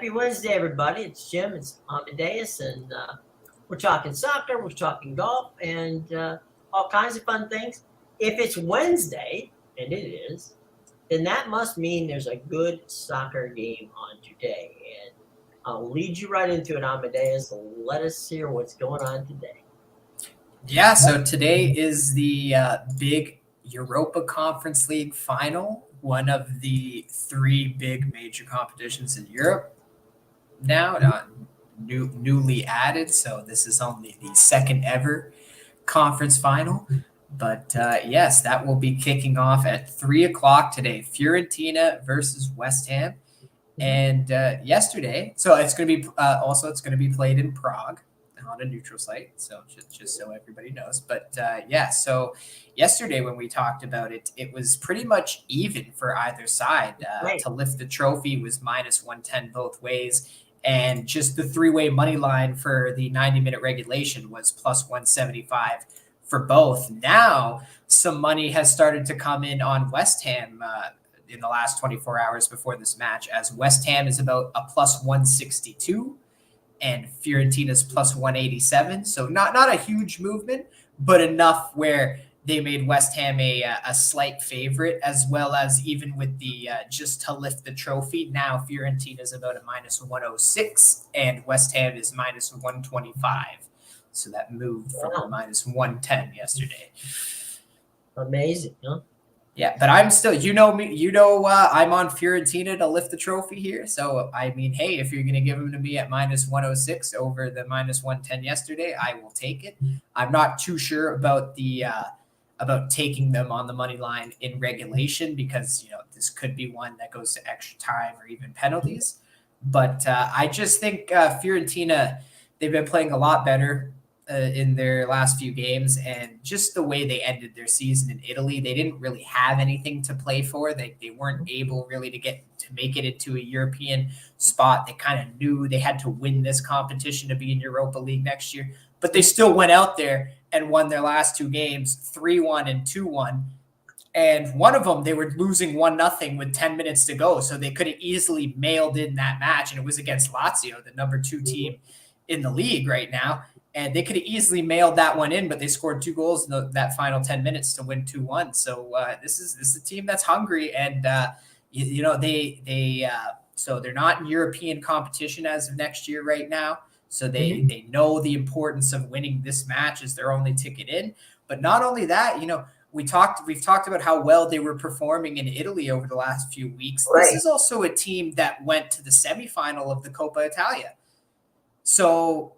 Happy Wednesday, everybody. It's Jim. It's Amadeus, and we're talking soccer, we're talking golf, and all kinds of fun things. If it's Wednesday, and it is, then that must mean there's a good soccer game on today. And I'll lead you right into it, Amadeus. Let us hear what's going on today. Yeah, so today is the big Europa Conference League final, one of the three big major competitions in Europe now, newly added. So this is only the second ever conference final. But yes, that will be kicking off at 3 o'clock today. Fiorentina versus West Ham. And yesterday, so it's going to be it's going to be played in Prague on a neutral site. So just so everybody knows. But so yesterday when we talked about it, it was pretty much even for either side. Right. To lift the trophy was minus 110 both ways. And just the three-way money line for the 90-minute regulation was plus 175 for both. Now some money has started to come in on West Ham in the last 24 hours before this match, as West Ham is about a plus 162 and Fiorentina's plus 187. So not a huge movement, but enough where they made West Ham a slight favorite, as well as even with the just to lift the trophy. Now Fiorentina's about a minus 106 and West Ham is minus 125. So that moved from a minus 110 yesterday. Amazing, huh? Yeah, but I'm still, I'm on Fiorentina to lift the trophy here. So, I mean, hey, if you're going to give them to me at minus 106 over the minus 110 yesterday, I will take it. I'm not too sure about about taking them on the money line in regulation because, this could be one that goes to extra time or even penalties. But I just think Fiorentina, they've been playing a lot better in their last few games, and just the way they ended their season in Italy, they didn't really have anything to play for. They weren't able really to make it into a European spot. They kind of knew they had to win this competition to be in Europa League next year, but they still went out there and won their last two games, 3-1 and 2-1. And one of them, they were losing 1-0 with 10 minutes to go. So they could have easily mailed in that match. And it was against Lazio, the number 2 team in the league right now. And they could have easily mailed that one in, but they scored 2 goals in that final 10 minutes to win 2-1. So this is a team that's hungry, and so they're not in European competition as of next year right now. So they know the importance of winning this match as their only ticket in. But not only that, we've talked about how well they were performing in Italy over the last few weeks. Right. This is also a team that went to the semifinal of the Coppa Italia. So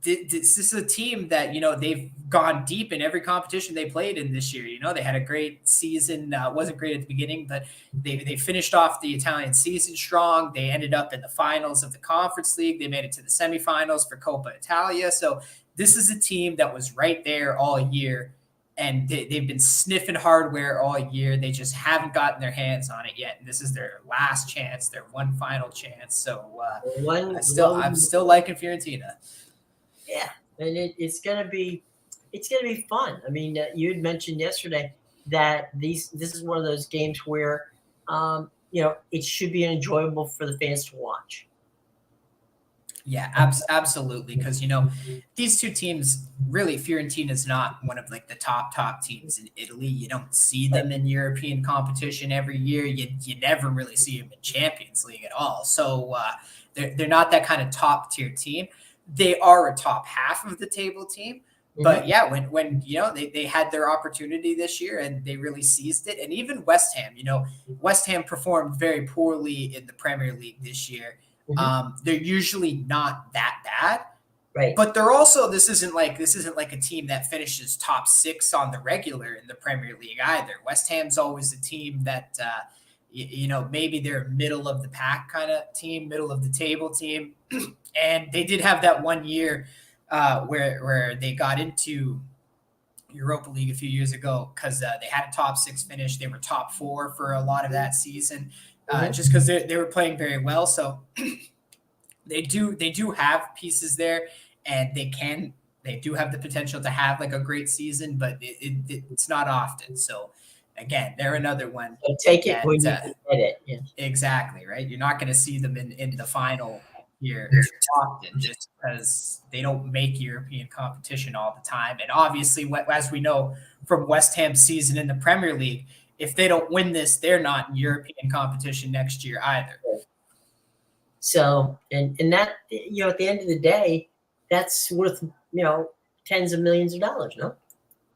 this is a team that, they've gone deep in every competition they played in this year. They had a great season. Wasn't great at the beginning, but they finished off the Italian season strong. They ended up in the finals of the Conference League. They made it to the semifinals for Coppa Italia. So this is a team that was right there all year, and they've been sniffing hardware all year. They just haven't gotten their hands on it yet. And this is their last chance, their one final chance. So I'm still liking Fiorentina. Yeah, and it's gonna be fun. I mean, you had mentioned yesterday that this is one of those games where it should be enjoyable for the fans to watch. Yeah, absolutely. Because, these two teams, really, Fiorentina is not one of the top teams in Italy. You don't see them in European competition every year. You never really see them in Champions League at all. So they're not that kind of top tier team. They are a top half of the table team. But yeah, when they had their opportunity this year and they really seized it. And even West Ham, West Ham performed very poorly in the Premier League this year. They're usually not that bad, right? But they're also this isn't like a team that finishes top 6 on the regular in the Premier League either. West Ham's always a team that maybe they're middle of the pack kind of team, middle of the table team, and they did have that one year where they got into Europa League a few years ago because they had a top 6 finish. They were top 4 for a lot of that season. Just because they were playing very well. So they do have pieces there, and they do have the potential to have a great season, but it's not often. So again, they're another one. So take it that, when you can get it. Yeah. Exactly, right? You're not going to see them in the final here too often just because they don't make European competition all the time. And obviously, as we know from West Ham's season in the Premier League, if they don't win this, they're not in European competition next year either. So, and that, at the end of the day, that's worth, tens of millions of dollars, no?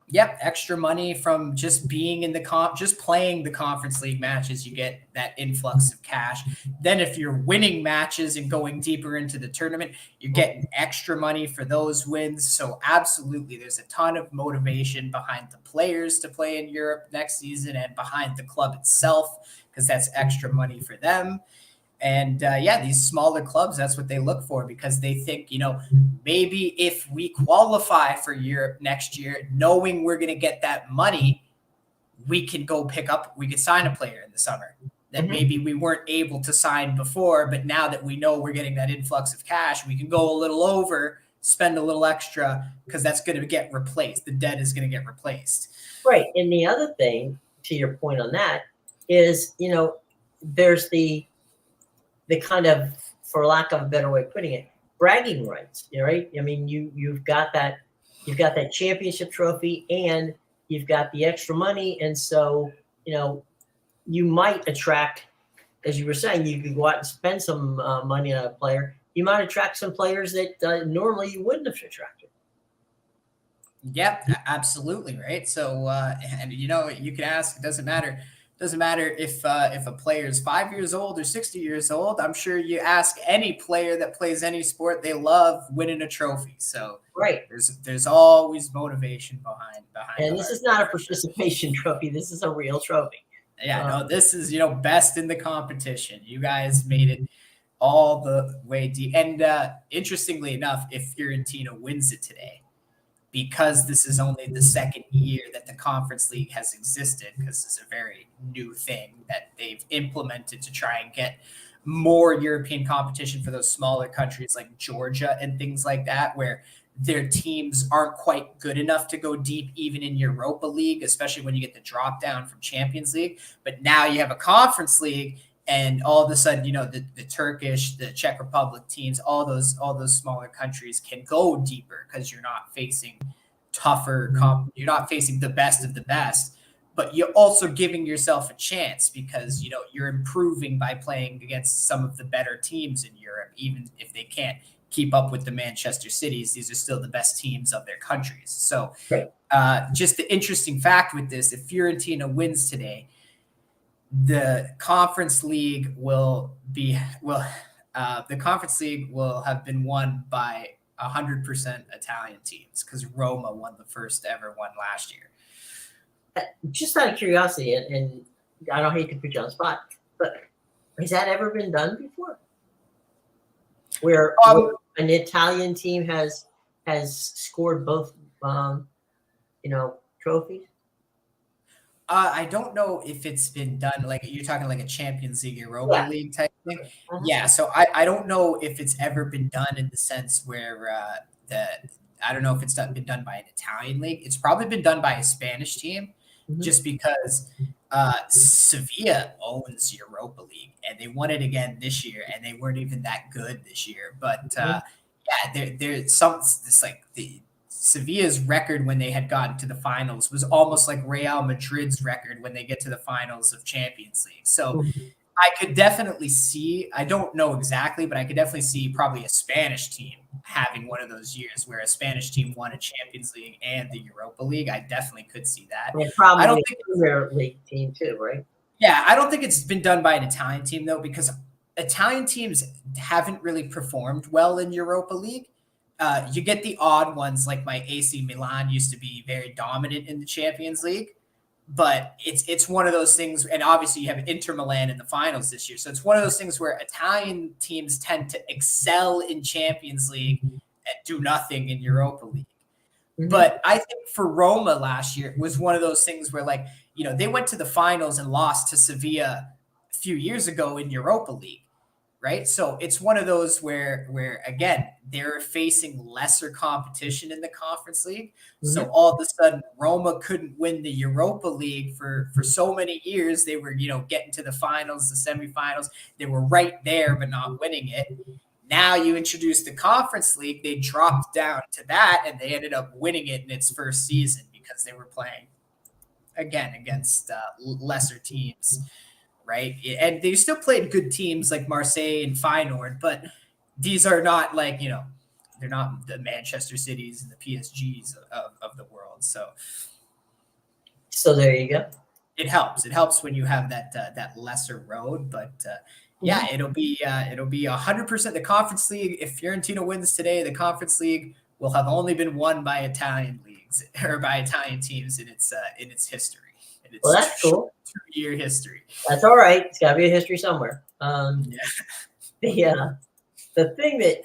Yep, extra money from just being in just playing the Conference League matches. You get that influx of cash. Then if you're winning matches and going deeper into the tournament, you're getting extra money for those wins. So absolutely, there's a ton of motivation behind the players to play in Europe next season and behind the club itself, because that's extra money for them. And these smaller clubs, that's what they look for, because they think, maybe if we qualify for Europe next year, knowing we're going to get that money, we can sign a player in the summer that maybe we weren't able to sign before. But now that we know we're getting that influx of cash, we can go a little over, spend a little extra, because that's going to get replaced. The debt is going to get replaced. Right. And the other thing, to your point on that, is, there's the kind of, for lack of a better way of putting it, bragging rights, right? I mean, you've got that championship trophy and you've got the extra money. And so, you might attract, as you were saying, you could go out and spend some money on a player. You might attract some players that normally you wouldn't have attracted. Yep, absolutely. Right. So, and you can ask, it doesn't matter if a player is 5 years old or 60 years old. I'm sure you ask any player that plays any sport, they love winning a trophy. So right, there's always motivation behind. And this is not a participation trophy. This is a real trophy. Yeah, no, this is best in the competition. You guys made it all the way deep. And interestingly enough, if Fiorentina wins it today, because this is only the second year that the Conference League has existed, because it's a very new thing that they've implemented to try and get more European competition for those smaller countries like Georgia and things like that, where their teams aren't quite good enough to go deep even in Europa League, especially when you get the drop down from Champions League. But now you have a Conference League, and all of a sudden, the Turkish, the Czech Republic teams, all those smaller countries can go deeper because you're not facing tougher you're not facing the best of the best, but you're also giving yourself a chance because you're improving by playing against some of the better teams in Europe, even if they can't keep up with the Manchester Cities. These are still the best teams of their countries. So just the interesting fact with this, if Fiorentina wins today, the Conference League will have been won by 100% Italian teams, because Roma won the first ever one last year. Just out of curiosity, and I don't hate to put you on the spot, but has that ever been done before? Where an Italian team has scored both, trophies? I don't know if it's been done, like you're talking like a Champions League, Europa League type thing. Yeah, so I don't know if it's ever been done in the sense where I don't know if it's been done by an Italian league. It's probably been done by a Spanish team, just because Sevilla owns Europa League, and they won it again this year, and they weren't even that good this year. But there's Sevilla's record when they had gotten to the finals was almost like Real Madrid's record when they get to the finals of Champions League. So I could definitely see, I don't know exactly, but I could definitely see probably a Spanish team having one of those years where a Spanish team won a Champions League and the Europa League. I definitely could see that. Probably I don't think Premier League team too, right? Yeah, I don't think it's been done by an Italian team though, because Italian teams haven't really performed well in Europa League. You get the odd ones, like my AC Milan used to be very dominant in the Champions League, but it's one of those things. And obviously you have Inter Milan in the finals this year. So it's one of those things where Italian teams tend to excel in Champions League and do nothing in Europa League. But I think for Roma last year, it was one of those things where they went to the finals and lost to Sevilla a few years ago in Europa League. right? So it's one of those where again they're facing lesser competition in the Conference League. So all of a sudden Roma couldn't win the Europa League for so many years. They were, getting to the finals, the semifinals. They were right there but not winning it. Now you introduce the Conference League, they dropped down to that and they ended up winning it in its first season because they were playing again against lesser teams, right? And they still played good teams like Marseille and Feyenoord, but these are not like, they're not the Manchester Cities and the PSGs of the world. So there you go. It helps. It helps when you have that lesser road, but yeah, it'll be 100% the Conference League. If Fiorentina wins today, the Conference League will have only been won by Italian leagues or by Italian teams in its history. In its Well, that's cool. 2-year history. That's all right. It's got to be a history somewhere. Yeah. The thing that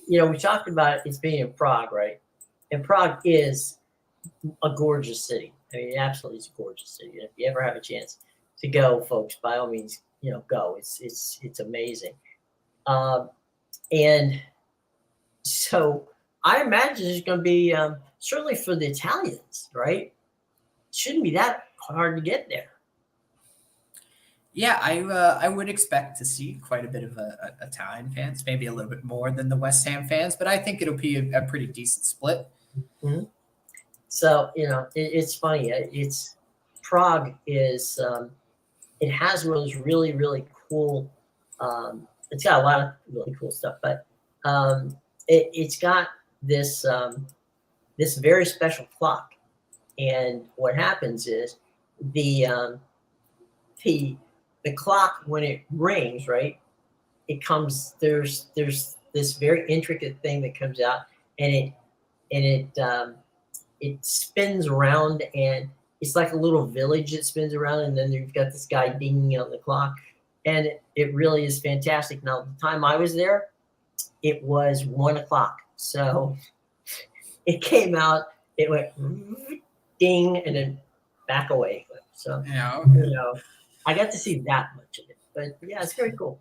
we talked about it's being in Prague, right? And Prague is a gorgeous city. I mean, absolutely, it's a gorgeous city. If you ever have a chance to go, folks, by all means, go. It's amazing. And so I imagine it's going to be certainly for the Italians, right? It shouldn't be that hard to get there. Yeah, I would expect to see quite a bit of Italian fans, maybe a little bit more than the West Ham fans, but I think it'll be a pretty decent split. Mm-hmm. So it's funny. It's Prague is it has one of those really, really cool. It's got a lot of really cool stuff, but it's got this this very special clock. And what happens is the clock, when it rings, right? It comes. There's this very intricate thing that comes out, and it spins around, and it's like a little village that spins around, and then you've got this guy dinging on the clock, and it really is fantastic. Now, the time I was there, it was 1:00, so it came out, it went ding, and then back away. So I got to see that much of it, but yeah, it's very cool.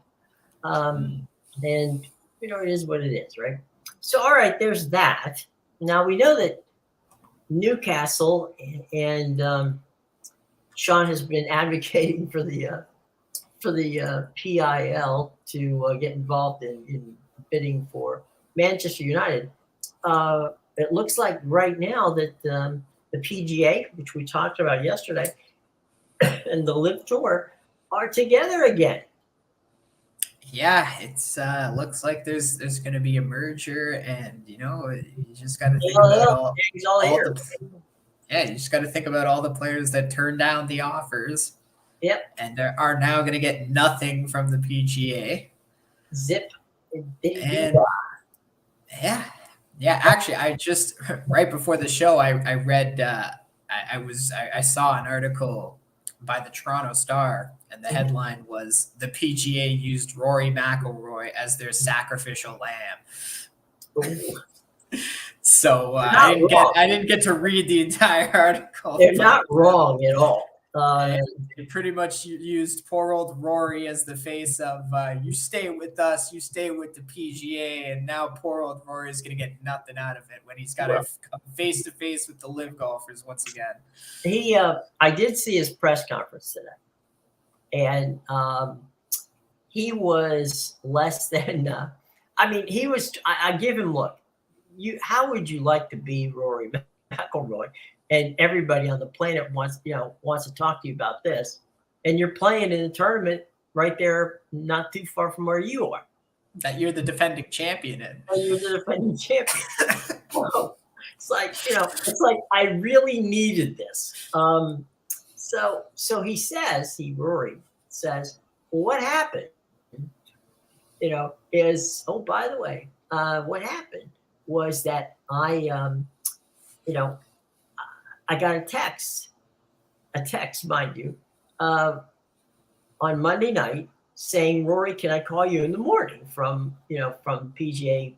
And it is what it is, right? So all right, there's that. Now we know that Newcastle and Sean has been advocating for the PIL to get involved in bidding for Manchester United. It looks like right now that the PGA, which we talked about yesterday, and the Live Tour are together again. Yeah, it's looks like there's going to be a merger, and you just got to think about you just got to think about all the players that turned down the offers. Yep, and are now going to get nothing from the PGA. Zip. And yeah. Actually, I just right before the show, I read I saw an article by the Toronto Star, and the headline was "The PGA used Rory McIlroy as their sacrificial lamb." So I didn't get to read the entire article. They're not wrong at all. It pretty much used poor old Rory as the face of you stay with us, you stay with the PGA, and now poor old Rory is going to get nothing out of it when he's got to come face to face with the live golfers once again. I did see his press conference today, and he was less than. He was. I give him look. How would you like to be Rory McIlroy? And everybody on the planet wants to talk to you about this. And you're playing in a tournament right there, not too far from where you are. That you're the defending champion in. And you're the defending champion. It's like I really needed this. So Rory says, well, what happened? By the way, what happened was that I got a text, mind you, on Monday night saying, Rory, can I call you in the morning from PGA,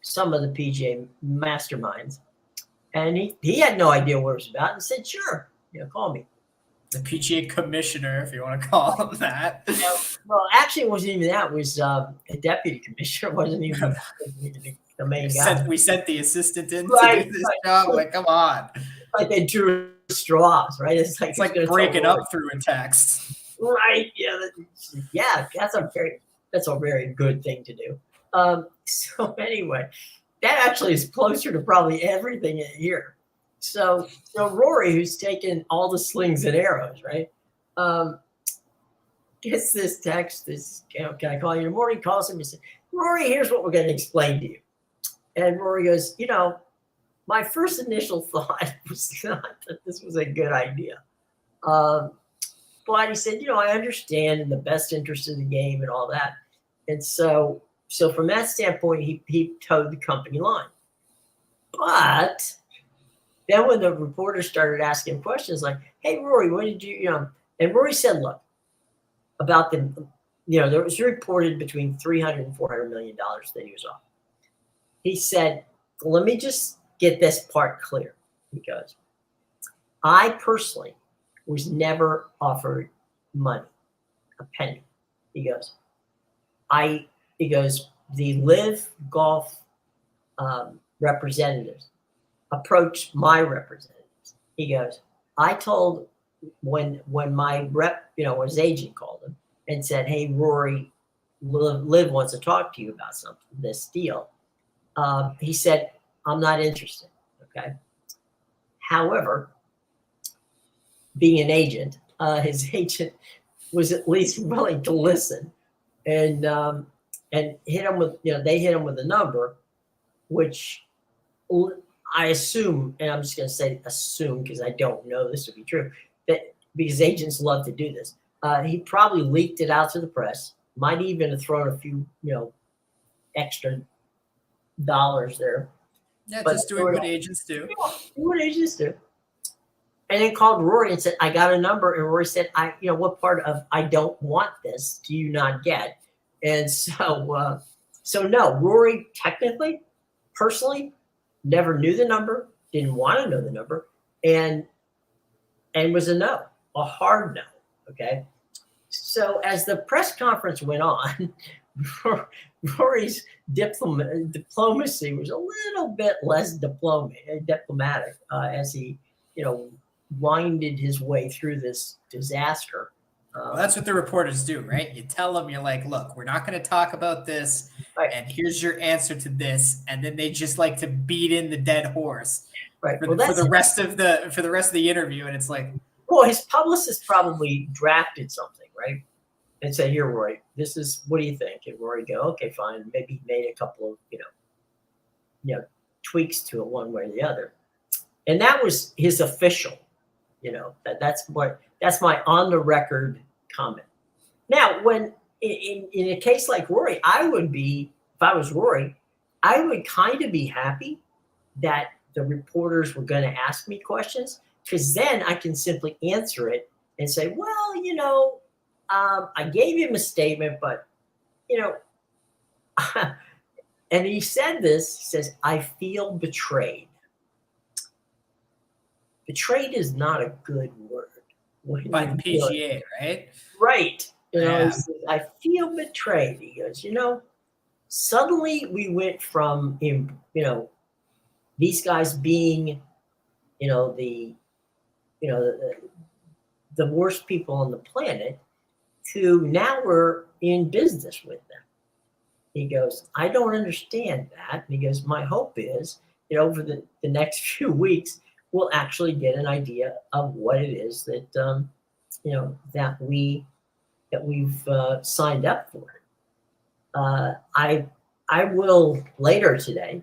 some of the PGA masterminds. And he had no idea what it was about and said, sure, call me. The PGA commissioner, if you want to call him that. Well, actually, it wasn't even that. It was a deputy commissioner. It wasn't even the main guy. We sent the assistant in Right, to do this right. job. Like, come on. Like they drew straws, right? It's It's like like breaking up through a text. Right. Yeah. That's a very good thing to do. So anyway, that actually is closer to probably everything in here. So Rory, who's taken all the slings and arrows, right? Gets this text. Can I call you in the morning? Calls him and says, Rory, here's what we're going to explain to you. And Rory goes, my first initial thought was not that this was a good idea. But he said, I understand in the best interest of the game and all that. And so from that standpoint, he towed the company line. But then when the reporter started asking questions like, hey, Rory, what did you, and Rory said, look, about the, there was reported between $300 and $400 million that he was off. He said, let me just get this part clear. He goes, I personally was never offered money, a penny. He goes, the Live Golf representatives approached my representatives. He goes, I told when my rep, when his agent called him and said, hey, Rory, Liv wants to talk to you about something, this deal. He said, I'm not interested. Okay. However, being an agent, his agent was at least willing to listen and hit him with, they hit him with a number, which I assume, and I'm just going to say assume because I don't know this to be true, that because agents love to do this. He probably leaked it out to the press, might even have thrown a few, extra dollars there. Yeah, but just doing what agents do. What agents do. And then called Rory and said, I got a number. And Rory said, what part of I don't want this do you not get? And so no, Rory technically, personally, never knew the number, didn't want to know the number, and was a no, a hard no. Okay. So as the press conference went on, Rory's diplomacy was a little bit less diplomatic as he, winded his way through this disaster. Well, that's what the reporters do, right? You tell them, you're like, look, we're not going to talk about this, right, and here's your answer to this, and then they just like to beat in the dead horse, right, for the rest of the interview, and it's like, well, his publicist probably drafted something, right, and said, here, Rory, this is, what do you think? And Rory go, okay, fine, maybe made a couple of tweaks to it one way or the other, and that was his official. That's my on the record comment. Now, when in a case like Rory, if I was Rory, I would kind of be happy that the reporters were going to ask me questions, because then I can simply answer it and say, well, I gave him a statement, but, and he said this, he says, I feel betrayed. Betrayed is not a good word. By the PGA, right? Right. Yeah. He says, I feel betrayed. He goes, suddenly we went from, these guys being, the worst people on the planet to now we're in business with them. He goes, I don't understand that. And he goes, my hope is, over the next few weeks, we'll actually get an idea of what it is that, that we've signed up for. I will later today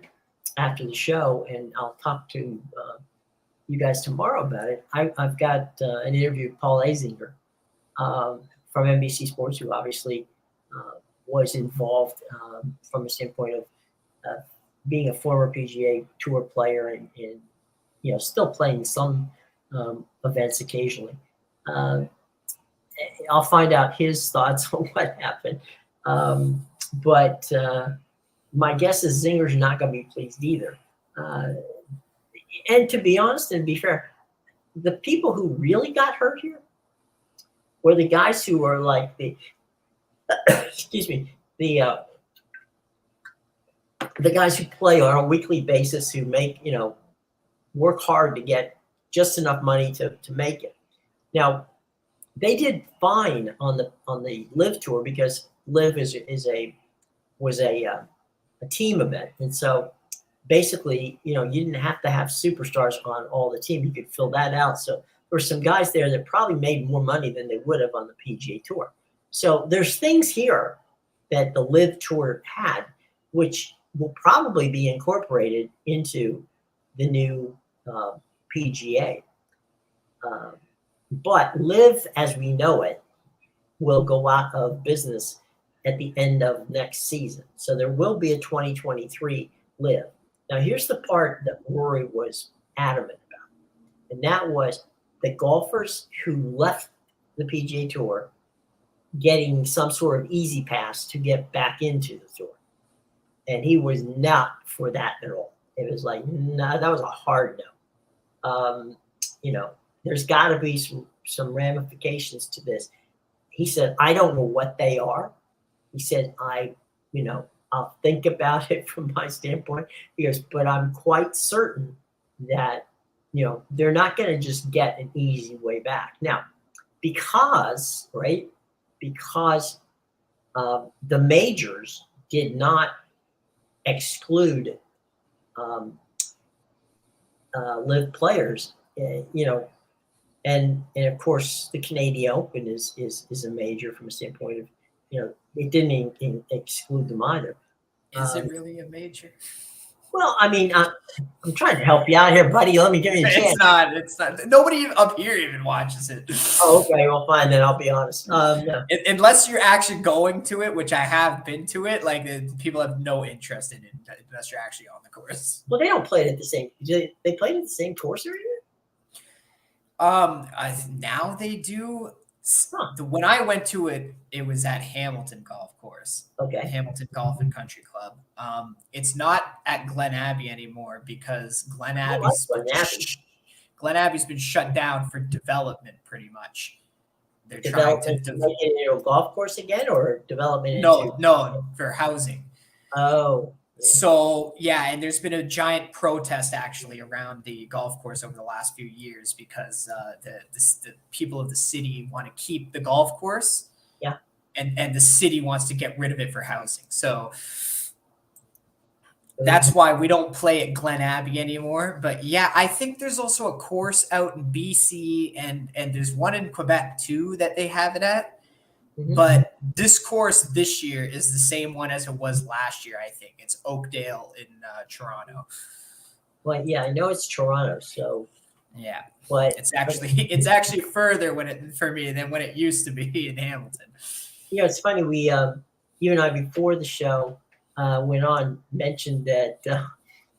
after the show, and I'll talk to you guys tomorrow about it. I've got an interview with Paul Azinger from NBC Sports, who obviously was involved from a standpoint of being a former PGA Tour player and still playing some events occasionally. I'll find out his thoughts on what happened. But my guess is Zinger's not going to be pleased either. And to be honest and be fair, the people who really got hurt here where the guys who are like the excuse me, the guys who play on a weekly basis, who make, work hard to get just enough money to make it. Now, they did fine on the Live Tour because Live was a team event, and so basically, you didn't have to have superstars on all the team. You could fill that out. So there were some guys there that probably made more money than they would have on the PGA Tour. So there's things here that the Live Tour had, which will probably be incorporated into the new PGA. But Live, as we know it, will go out of business at the end of next season. So there will be a 2023 Live. Now, here's the part that Rory was adamant about, and that was the golfers who left the PGA Tour getting some sort of easy pass to get back into the tour. And he was not for that at all. It was like, no, that was a hard no. There's got to be some ramifications to this. He said, I don't know what they are. He said, I'll think about it from my standpoint. He goes, but I'm quite certain that, they're not going to just get an easy way back. Now, because the majors did not exclude Live players, and of course the Canadian Open is a major from a standpoint of, it didn't exclude them either. Is it really a major? Well, I mean, I'm trying to help you out here, buddy. Let me give you a chance. It's not. Nobody up here even watches it. Oh, okay. Well, fine then. I'll be honest. No. Unless you're actually going to it, which I have been to it, like people have no interest in it unless you're actually on the course. Well, they don't play it at the same. They played at the same course area. Now they do. Huh. When I went to it, it was at Hamilton Golf Course. Okay. Hamilton Golf and Country Club. It's not at Glen Abbey anymore because Glen Abbey's been shut down for development pretty much. They're trying to make it into a golf course again, or development? No, for housing. Oh. Yeah. So yeah, and there's been a giant protest actually around the golf course over the last few years because the people of the city want to keep the golf course. Yeah. And the city wants to get rid of it for housing. So that's why we don't play at Glen Abbey anymore. But yeah, I think there's also a course out in BC and there's one in Quebec too that they have it at. Mm-hmm. But this course this year is the same one as it was last year, I think. It's Oakdale in Toronto. Well, yeah, I know it's Toronto, so yeah. But it's actually further for me than when it used to be in Hamilton. It's funny. We you and I before the show went on mentioned that the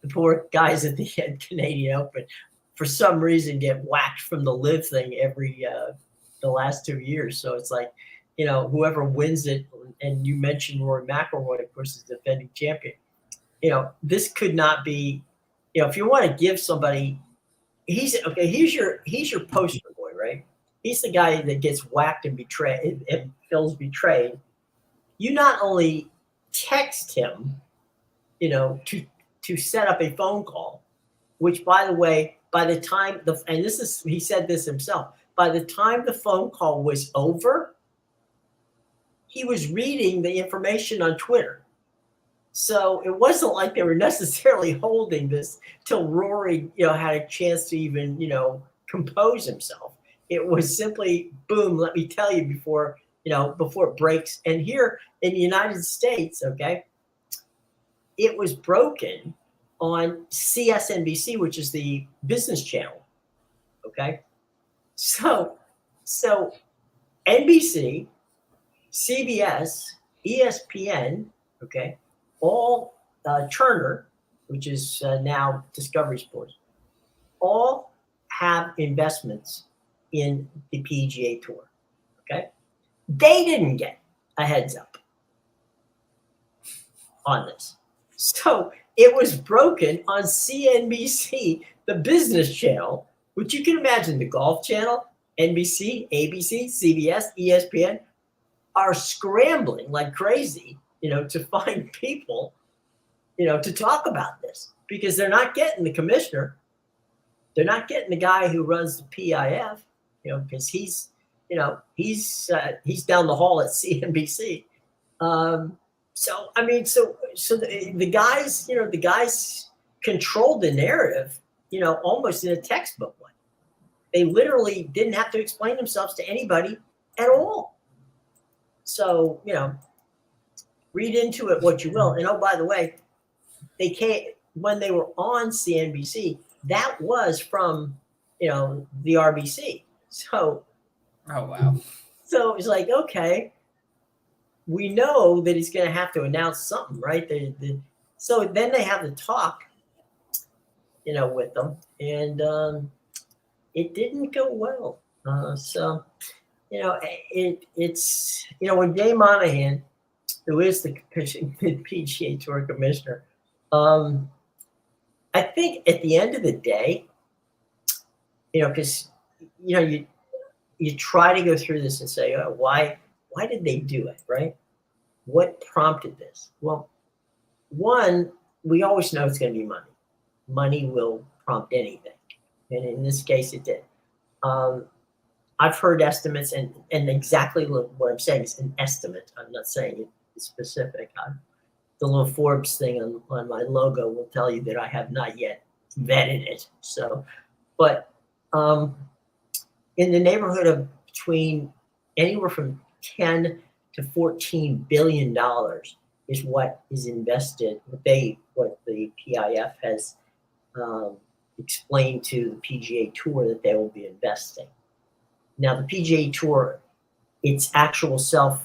poor guys at the Canadian Open for some reason get whacked from the Live thing every the last 2 years. So it's like, whoever wins it, and you mentioned Rory McIlroy, of course, is the defending champion. This could not be. If you want to give somebody, he's your poster boy, right? He's the guy that gets whacked and betrayed and feels betrayed. You not only text him, to set up a phone call, which, by the way, by the time he said this himself, by the time the phone call was over, he was reading the information on Twitter. So it wasn't like they were necessarily holding this till Rory, had a chance to even, compose himself. It was simply, boom, let me tell you before it breaks. And here in the United States, okay, it was broken on CSNBC, which is the business channel. Okay. So NBC, CBS, ESPN, okay, all Turner, which is now Discovery Sports, all have investments in the PGA Tour. Okay, they didn't get a heads up on this, so it was broken on CNBC, the business channel, which you can imagine the golf channel. NBC, ABC, CBS, ESPN are scrambling like crazy, to find people, to talk about this because they're not getting the commissioner. They're not getting the guy who runs the PIF, because he's down the hall at CNBC. So the guys, the guys controlled the narrative, almost in a textbook way. They literally didn't have to explain themselves to anybody at all. So, read into it what you will. And oh, by the way, when they were on CNBC, that was from, the RBC. So, oh, wow. So it's like, okay, we know that he's going to have to announce something, right? So then they have the talk, with them, and it didn't go well. So, it's when Jay Monahan, who is the PGA Tour commissioner, I think at the end of the day, because you try to go through this and say, oh, why did they do it, right? What prompted this? Well, one, we always know it's going to be money. Money will prompt anything, and in this case, it did. I've heard estimates, and exactly what I'm saying is an estimate. I'm not saying it's specific. The little Forbes thing on my logo will tell you that I have not yet vetted it. So, but in the neighborhood of between anywhere from 10 to 14 billion dollars is what is invested. What the PIF has explained to the PGA Tour that they will be investing. Now, the PGA Tour, its actual self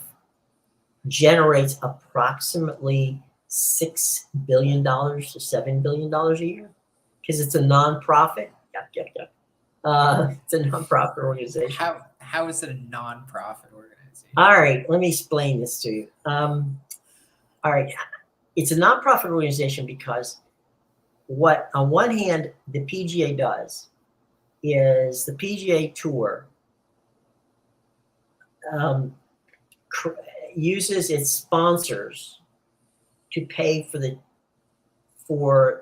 generates approximately $6 billion to $7 billion a year because it's a nonprofit. It's a nonprofit organization. How is it a nonprofit organization? All right, let me explain this to you. All right, it's a nonprofit organization because what, on one hand, the PGA does is the PGA Tour uses its sponsors to pay for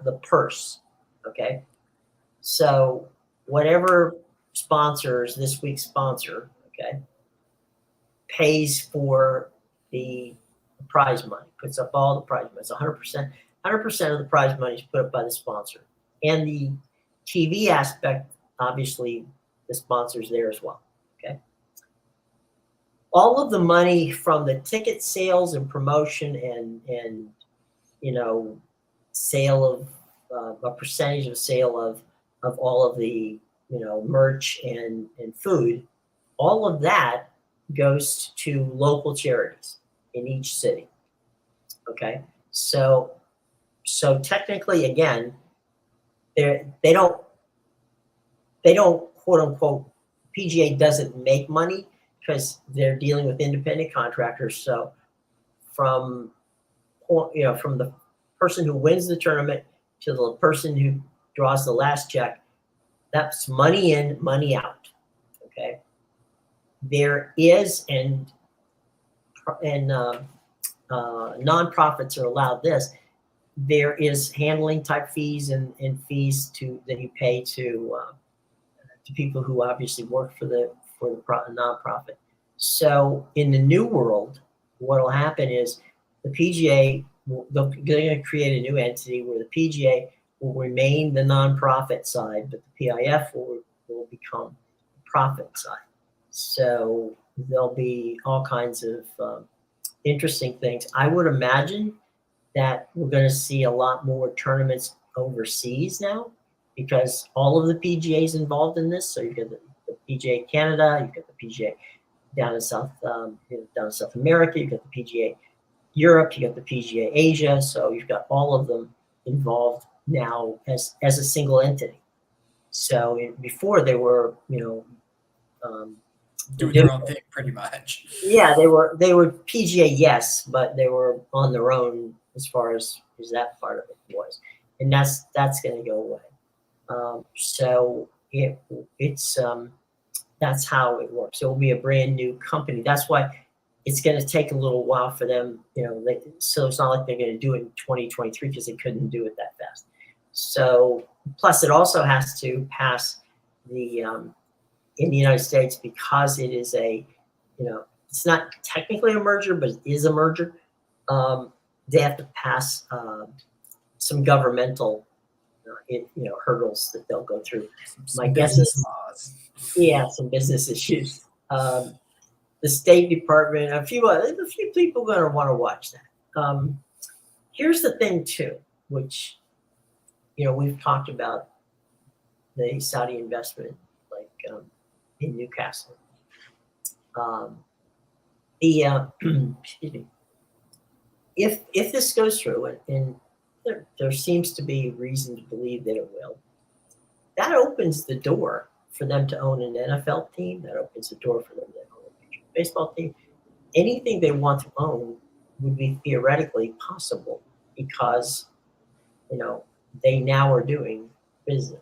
the purse. Okay, so whatever sponsors this week's sponsor, okay, pays for the prize money, puts up all the prize money. It's 100%. 100% of the prize money is put up by the sponsor, and the TV aspect, obviously, the sponsor's there as well. Okay. All of the money from the ticket sales and promotion and sale of a percentage of sale of all of the merch and food, all of that goes to local charities in each city. Okay, so technically, again, they don't quote unquote, PGA doesn't make money because they're dealing with independent contractors. So from the person who wins the tournament to the person who draws the last check, that's money in, money out. Okay, there is and nonprofits are allowed this. There is handling type fees and fees that you pay to people who obviously work for the nonprofit. So in the new world, what will happen is the PGA they're going to create a new entity where the PGA will remain the nonprofit side, but the PIF will become the profit side. So there'll be all kinds of interesting things. I would imagine that we're going to see a lot more tournaments overseas now because all of the PGA's involved in this. So you get the PGA Canada, you get the PGA down in South America, you got the PGA Europe, you got the PGA Asia. So you've got all of them involved now as a single entity. So before they were, doing their own thing pretty much. Yeah, they were PGA, yes, but they were on their own as far as that part of it was, and that's going to go away. So it's that's how it works. It will be a brand new company. That's why it's going to take a little while for them, so it's not like they're going to do it in 2023 because they couldn't do it that fast. So, plus it also has to pass the in the United States because it is it's not technically a merger, but it is a merger. They have to pass some governmental, hurdles that they'll go through. My guess is, laws. yeah, some business issues. The State Department, a few people are going to want to watch that. Here's the thing too, which we've talked about the Saudi investment, like in Newcastle. Excuse me. If this goes through, and there seems to be reason to believe that it will, that opens the door for them to own an NFL team. That opens the door for them to own a Major League Baseball team. Anything they want to own would be theoretically possible because, they now are doing business.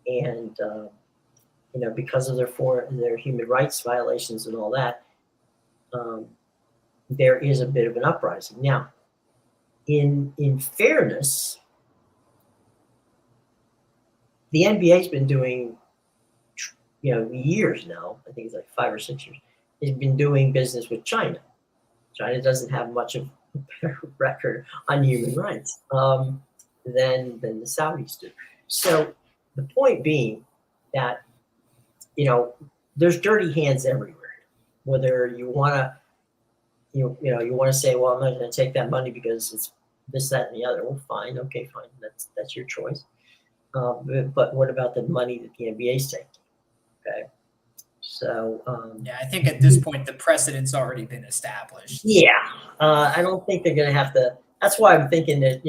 And, because of their human rights violations and all that, there is a bit of an uprising. Now, in fairness, the NBA's been doing, years now, I think it's like 5 or 6 years, it's been doing business with China. China doesn't have much of a better record on human rights than the Saudis do. So the point being that, there's dirty hands everywhere. Whether you want to, you want to say, well, I'm not going to take that money because it's this, that, and the other. Well, fine. Okay, fine. That's your choice. But what about the money that the NBA is taking? Okay. So yeah, I think at this point the precedent's already been established. Yeah, I don't think they're going to have to. That's why I'm thinking that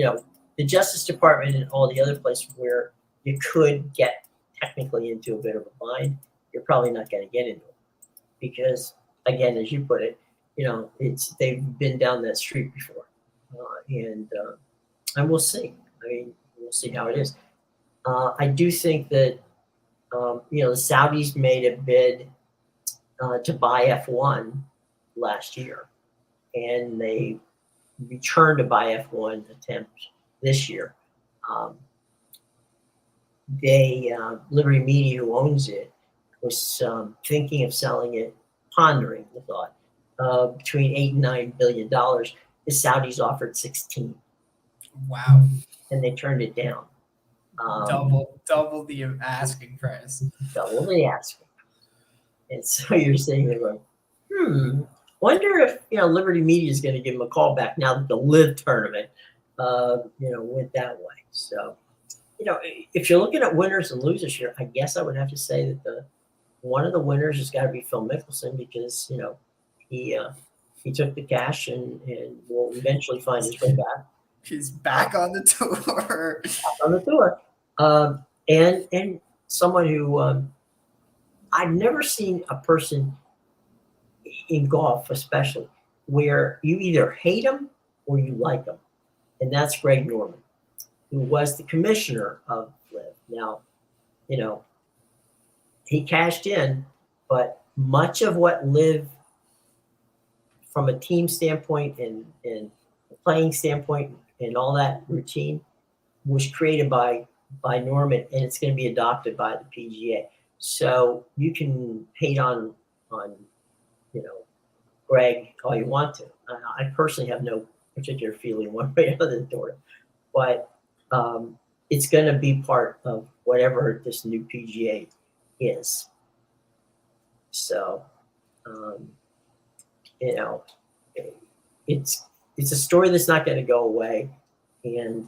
the Justice Department and all the other places where you could get technically into a bit of a bind, you're probably not going to get into it because, again, as you put it, they've been down that street before, and we'll see. I mean, we'll see how it is. I do think that the Saudis made a bid to buy F1 last year, and they returned to buy F1 attempt this year. Liberty Media, who owns it, was thinking of selling it, pondering the thought between $8 and $9 billion. The Saudis offered 16. Wow! And they turned it down. Double the asking price. Double the asking. And so you're sitting there going, wonder if Liberty Media is going to give them a call back now that the Live tournament went that way. So if you're looking at winners and losers here, I guess I would have to say that one of the winners has got to be Phil Mickelson because he took the cash and will eventually find his way back. He's back on the tour. Back on the tour. And someone who I've never seen a person in golf, especially, where you either hate him or you like him. And that's Greg Norman, who was the commissioner of Live. Now, he cashed in, but much of what Live, from a team standpoint and a playing standpoint and all that routine, was created by Norman, and it's going to be adopted by the PGA. So you can hate on Greg all you want to. I personally have no particular feeling one way or the other toward it, but it's going to be part of whatever this new PGA is. So, it's a story that's not going to go away, and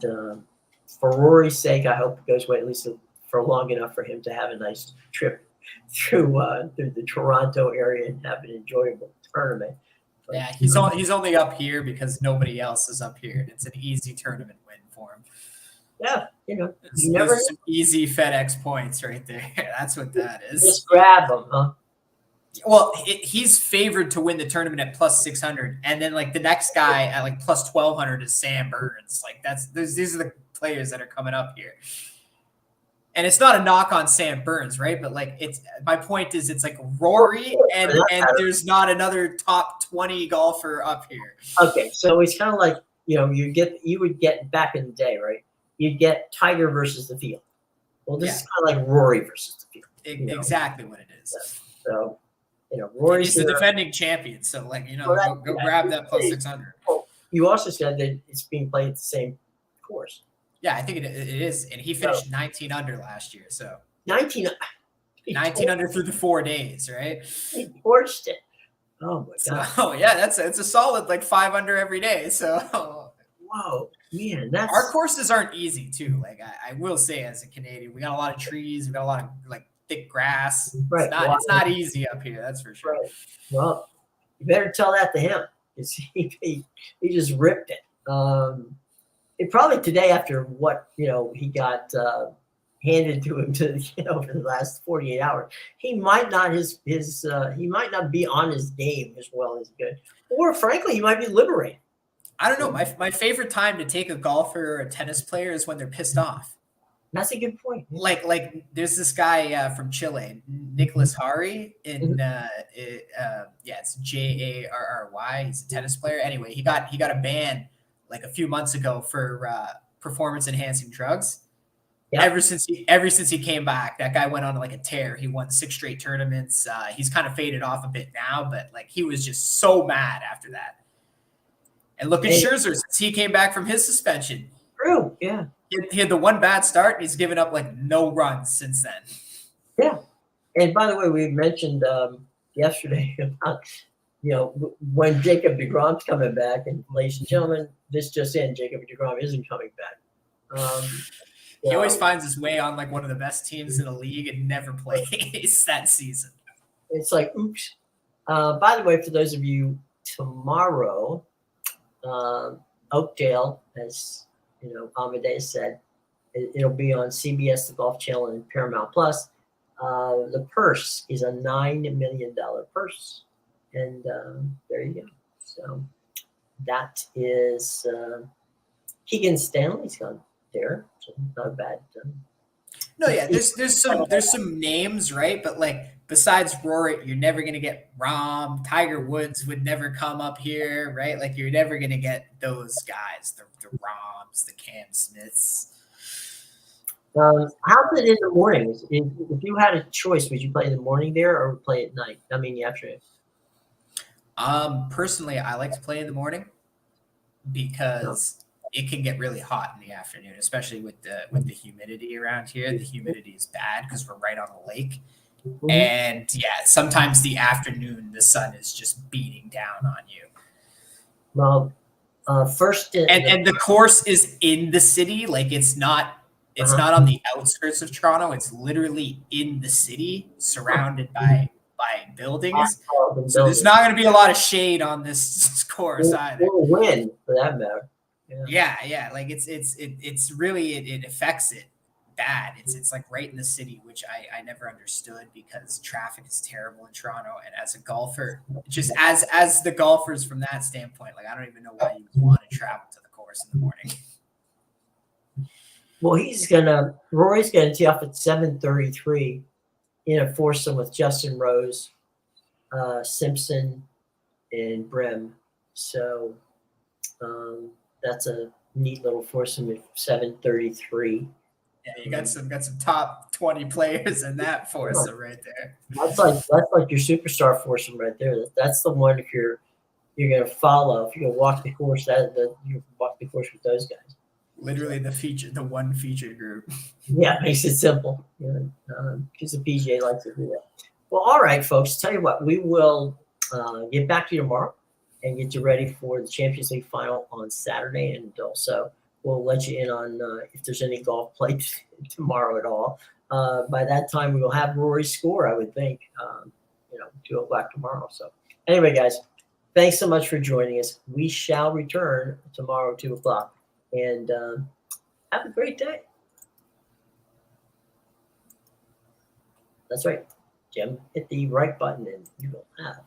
for Rory's sake, I hope it goes away at least for long enough for him to have a nice trip through the Toronto area and have an enjoyable tournament. But, yeah, he's only up here because nobody else is up here, and it's an easy tournament win for him. Yeah, you never some easy FedEx points right there. That's what that is. Just grab them, huh? Well, he's favored to win the tournament at plus 600, and then like the next guy at like plus 1200 is Sam Burns. Like these are the players that are coming up here. And it's not a knock on Sam Burns, right? But like, it's my point is, it's like Rory, and there's not another top 20 golfer up here. Okay, so it's kind of like, you would get back in the day, right? You'd get Tiger versus the field. Well, this is kind of like Rory versus the field. Exactly what it is. So, Rory's the defending champion. So, like, go grab that plus 600. Well, you also said that it's being played at the same course. Yeah, I think it is. And he finished 19 under last year. So 19 under through the 4 days, right? He torched it. Oh my God. So, yeah, it's a solid like 5 under every day. So whoa, man, our courses aren't easy too. Like I will say, as a Canadian, we got a lot of trees, we got a lot of like thick grass. Right. It's not easy up here, that's for sure. Right. Well, you better tell that to him, because he just ripped it. It probably today, after what he got handed to him for the last 48 hours, he might not he might not be on his game as well as good, or frankly, he might be liberated. I don't know. My favorite time to take a golfer or a tennis player is when they're pissed off. That's a good point. Like there's this guy from Chile, Nicholas Hari, it's Jarry. He's a tennis player. Anyway, he got a ban like a few months ago for performance enhancing drugs. Yeah. Ever since he came back, that guy went on like a tear. He won 6 straight tournaments. He's kind of faded off a bit now, but like he was just so mad after that. And look at Scherzer since he came back from his suspension. True, yeah. He had the one bad start, and he's given up like no runs since then. Yeah. And by the way, we mentioned yesterday about when Jacob deGrom's coming back, and ladies and gentlemen, this just in: Jacob deGrom isn't coming back. He always finds his way on like one of the best teams in the league and never plays that season. It's like, oops. By the way, for those of you, tomorrow, Oakdale, as Amadeus said, it'll be on CBS, the Golf Channel, and Paramount Plus. The purse is a $9 million purse, and there you go. So that is Keegan Stanley's gone there, so not bad. No, yeah, there's some names, right? But like besides Rory, you're never gonna get Rahm. Tiger Woods would never come up here, right? Like you're never gonna get those guys, the Rahms, the Cam Smiths. How's it in the mornings? If you had a choice, would you play in the morning there or play at night? I mean, the afternoon. Personally, I like to play in the morning because it can get really hot in the afternoon, especially with the humidity around here. The humidity is bad because we're right on a lake. Mm-hmm. And yeah, sometimes the afternoon, the sun is just beating down on you. Well, and the course is in the city. Like it's not on the outskirts of Toronto. It's literally in the city, surrounded by buildings. So there's not going to be a lot of shade on this course either. Or wind, for that matter. Yeah. Like it's really it affects it bad. It's like right in the city, which I never understood because traffic is terrible in Toronto. And as a golfer, just as the golfers from that standpoint, like I don't even know why you would want to travel to the course in the morning. Well, Rory's gonna tee off at 7:33 in a foursome with Justin Rose, Simpson, and Brim. So that's a neat little foursome at 7:33. Yeah, you got some top 20 players in that foursome right there. That's like your superstar foursome right there. That's the one if you're gonna follow. If you're gonna walk the course, you walk the course with those guys. Literally the one featured group. Yeah, it makes it simple. Because the PGA likes to do that. Well, all right, folks. Tell you what, we will get back to you tomorrow and get you ready for the Champions League final on Saturday, and also we'll let you in on if there's any golf played tomorrow at all. By that time, we will have Rory's score, I would think. 2:00 tomorrow. So, anyway, guys, thanks so much for joining us. We shall return tomorrow, 2:00. And have a great day. That's right, Jim. Hit the right button and you will have